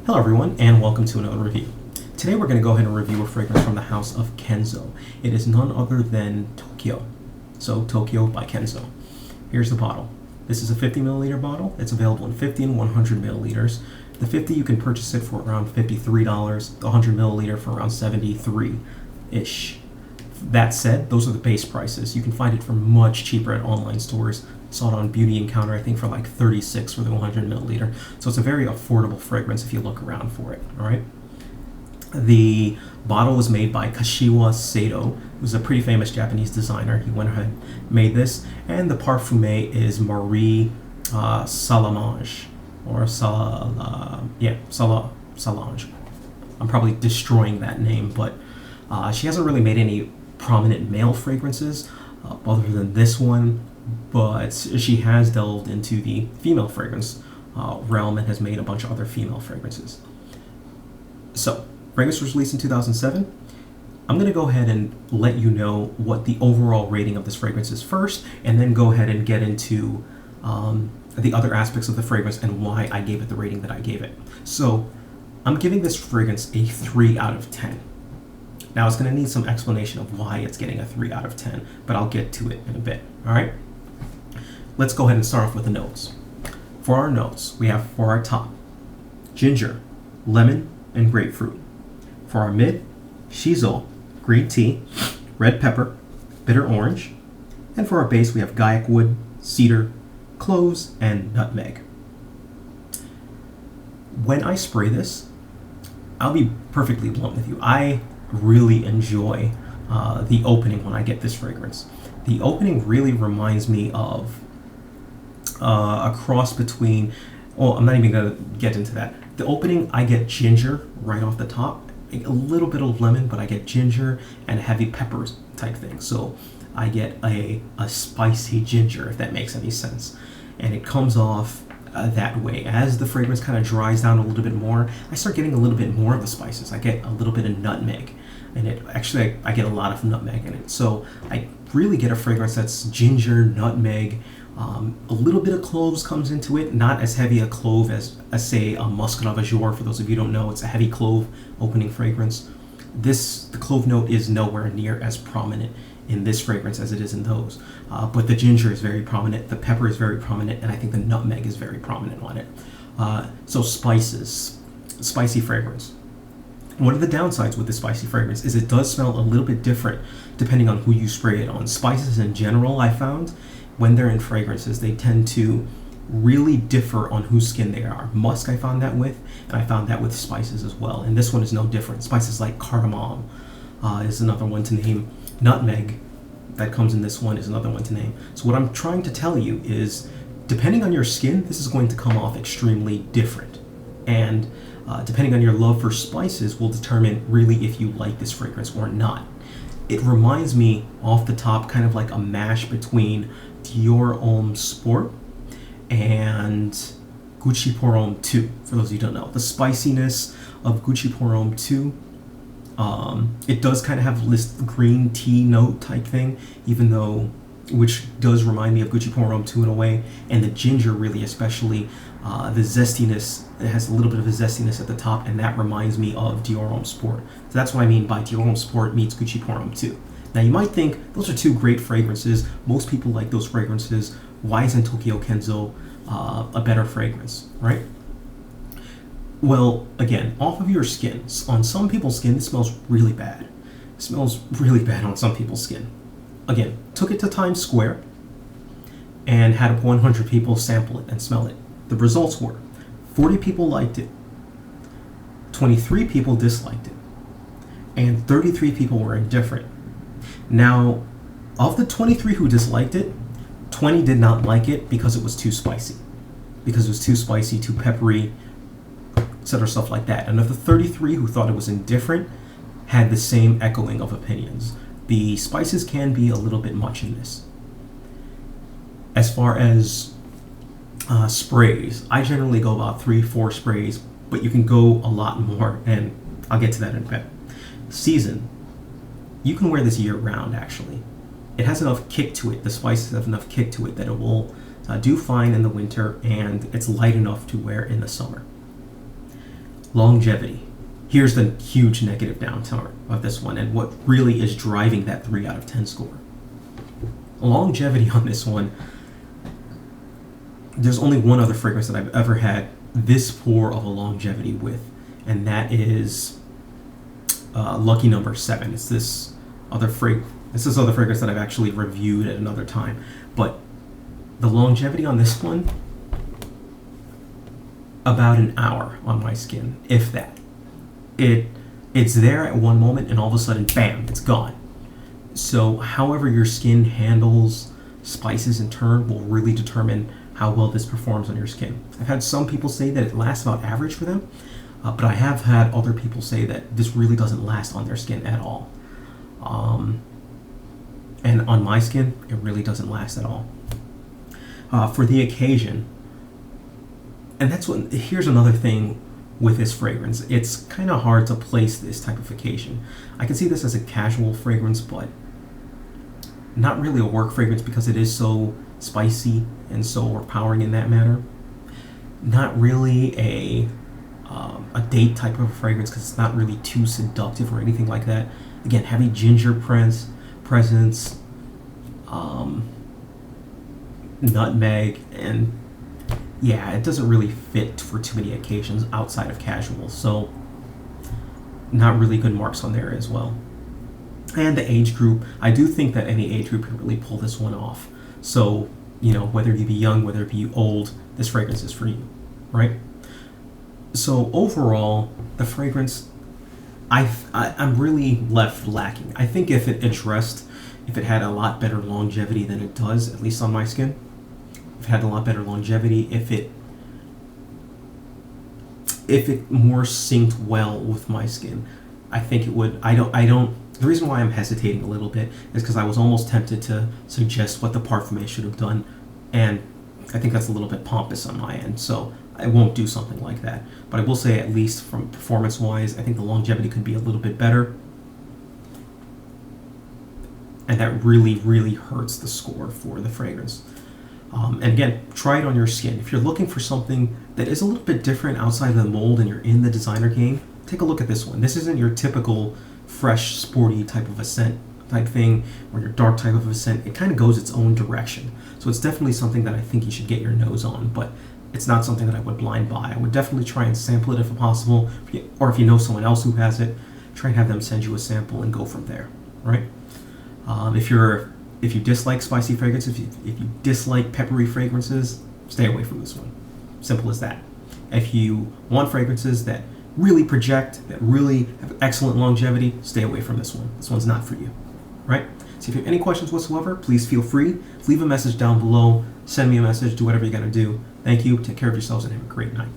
Hello everyone, and welcome to another review. Today we're going to go ahead and review a fragrance from the house of Kenzo. It is none other than Tokyo. So, Tokyo by Kenzo. Here's the bottle. This is a 50 milliliter bottle. It's available in 50 and 100 milliliters. The 50 you can purchase it for around $53, the 100 milliliter for around $73-ish. That said, those are the base prices. You can find it for much cheaper at online stores. Saw it on Beauty Encounter, I think, for like $36 for the 100 milliliter. So it's a very affordable fragrance if you look around for it. All right. The bottle was made by Kashiwa Sato, who's a pretty famous Japanese designer. He went ahead and made this, and the parfumé is Marie Salamage, or Salange. I'm probably destroying that name, but she hasn't really made any prominent male fragrances other than this one, but she has delved into the female fragrance realm and has made a bunch of other female fragrances. So, fragrance was released in 2007. I'm going to go ahead and let you know what the overall rating of this fragrance is first, and then go ahead and get into the other aspects of the fragrance and why I gave it the rating that I gave it. So, I'm giving this fragrance a 3 out of 10. Now, it's going to need some explanation of why it's getting a 3 out of 10, but I'll get to it in a bit, all right? Let's go ahead and start off with the notes. For our notes, we have for our top, ginger, lemon, and grapefruit. For our mid, shiso, green tea, red pepper, bitter orange. And for our base, we have gaiac wood, cedar, cloves, and nutmeg. When I spray this, I'll be perfectly blunt with you. I really enjoy the opening when I get this fragrance. The opening really reminds me of a cross between, I'm not even going to get into that. The opening, I get ginger right off the top, a little bit of lemon, but I get ginger and heavy peppers type thing. So I get a spicy ginger, if that makes any sense. And it comes off that way. As the fragrance kind of dries down a little bit more, I start getting a little bit more of the spices. I get a little bit of nutmeg. And I get a lot of nutmeg in it. So I really get a fragrance that's ginger, nutmeg, a little bit of cloves comes into it, not as heavy a clove as say, a Muscat of Azure. For those of you who don't know, it's a heavy clove opening fragrance. The clove note is nowhere near as prominent in this fragrance as it is in those. But the ginger is very prominent, the pepper is very prominent, and I think the nutmeg is very prominent on it. So spices, spicy fragrance. One of the downsides with the spicy fragrance is it does smell a little bit different depending on who you spray it on. Spices in general, I found, when they're in fragrances, they tend to really differ on whose skin they are. Musk I found that with, and I found that with spices as well. And this one is no different. Spices like cardamom is another one to name. Nutmeg, that comes in this one, is another one to name. So what I'm trying to tell you is, depending on your skin, this is going to come off extremely different. And depending on your love for spices will determine really if you like this fragrance or not. It reminds me off the top kind of like a mash between Dior Homme Sport and Gucci Pour Homme 2, for those of you who don't know. The spiciness of Gucci Pour Homme 2, it does kind of have this green tea note type thing, which does remind me of Gucci Pour Homme 2 in a way, and the ginger really especially, the zestiness, it has a little bit of a zestiness at the top, and that reminds me of Dior Homme Sport. So that's what I mean by Dior Homme Sport meets Gucci Pour Homme 2. Now you might think, those are two great fragrances, most people like those fragrances, why isn't Tokyo Kenzo a better fragrance, right? Well, again, off of your skin, on some people's skin, this smells really bad. It smells really bad on some people's skin. Again, took it to Times Square and had 100 people sample it and smell it. The results were 40 people liked it, 23 people disliked it, and 33 people were indifferent. Now, of the 23 who disliked it, 20 did not like it because it was too spicy. Because it was too spicy, too peppery, etc., stuff like that. And of the 33 who thought it was indifferent, had the same echoing of opinions. The spices can be a little bit much in this. As far as sprays, I generally go about 3-4 sprays, but you can go a lot more, and I'll get to that in a bit. Season. You can wear this year round, actually. It has enough kick to it, the spices have enough kick to it that it will do fine in the winter, and it's light enough to wear in the summer. Longevity. Here's the huge negative downturn of this one, and what really is driving that 3 out of 10 score. Longevity on this one, there's only one other fragrance that I've ever had this poor of a longevity with, and that is Lucky Number 7. It's this other fragrance that I've actually reviewed at another time, but the longevity on this one, about an hour on my skin, if that. It's there at one moment, and all of a sudden, bam, it's gone. So however your skin handles spices in turn will really determine how well this performs on your skin. I've had some people say that it lasts about average for them, but I have had other people say that this really doesn't last on their skin at all. And on my skin, it really doesn't last at all. For the occasion, and here's another thing with this fragrance. It's kind of hard to place this type of occasion. I can see this as a casual fragrance, but not really a work fragrance because it is so spicy and so overpowering in that manner. Not really a date type of fragrance because it's not really too seductive or anything like that. Again, heavy ginger presence, nutmeg, and yeah, it doesn't really fit for too many occasions outside of casual, so not really good marks on there as well. And the age group, I do think that any age group can really pull this one off. So, whether you be young, whether you be old, this fragrance is for you, right? So overall, the fragrance, I'm really left lacking. I think if it had a lot better longevity than it does, at least on my skin, if it had a lot better longevity, if it more synced well with my skin, I think it would. The reason why I'm hesitating a little bit is because I was almost tempted to suggest what the Parfumé should have done, and I think that's a little bit pompous on my end, so I won't do something like that. But I will say, at least from performance-wise, I think the longevity could be a little bit better, and that really, really hurts the score for the fragrance. And again, try it on your skin. If you're looking for something that is a little bit different outside of the mold and you're in the designer game, take a look at this one. This isn't your typical fresh, sporty type of a scent type thing, or your dark type of a scent. It kind of goes its own direction. So it's definitely something that I think you should get your nose on, but it's not something that I would blind buy. I would definitely try and sample it if possible, or if you know someone else who has it, try and have them send you a sample and go from there, right? If you dislike spicy fragrances, if you dislike peppery fragrances, stay away from this one. Simple as that. If you want fragrances that really project, that really have excellent longevity, stay away from this one. This one's not for you, right? So if you have any questions whatsoever, please feel free. Leave a message down below. Send me a message. Do whatever you got to do. Thank you. Take care of yourselves and have a great night.